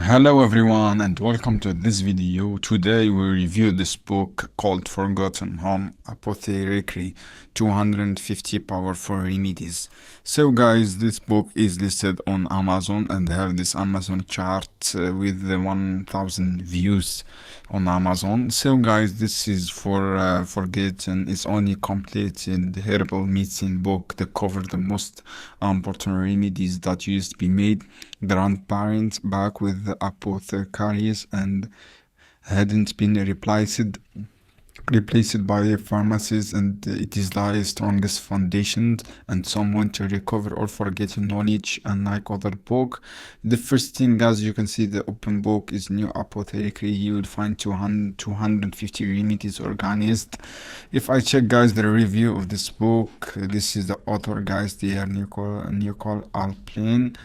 Hello everyone and welcome to this video. Today we review this book called Forgotten Home Apothecary 250 Powerful Remedies. So guys, this book is listed on Amazon and have this Amazon chart with the 1000 views on Amazon. So guys, this is for Forgotten. It's only completed herbal medicine book that cover the most important remedies that used to be made grandparents back with the apothecaries and hadn't been replaced by pharmacies, and it is the strongest foundation and someone to recover or forget knowledge. Unlike other book, the first thing, as you can see, the open book is new apothecary. You will find 250 remedies organized. If I check guys the review of this book, this is the author guys, they are Nicole Alpine.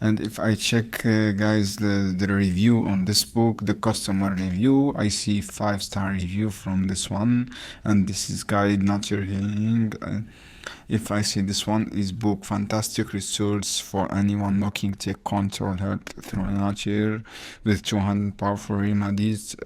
And if I check guys the review on this book, the customer review, I see 5-star review from this one, and this is guide natural healing. If I see this one is book fantastic resource for anyone looking to control health through nature with 200 powerful remedies.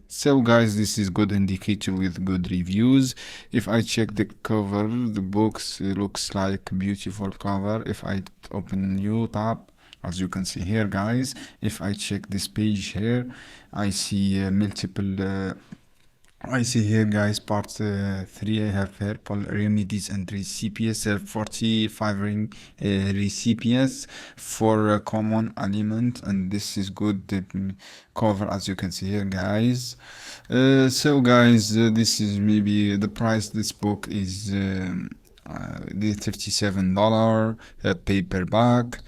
So guys, this is good indicator with good reviews. If I check the cover, the books looks like beautiful cover. If I open new tab, as you can see here guys, if I check this page here, I see multiple I see here guys part 3. I have herbal remedies and recipes, 45 recipes for a common element, and this is good cover as you can see here guys. So guys, this is maybe the price. This book is the $37 paperback.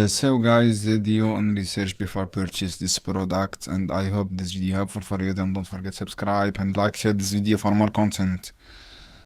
So guys, do your own research before purchase this product, and I hope this video helpful for you. Then don't forget subscribe and like, share this video for more content.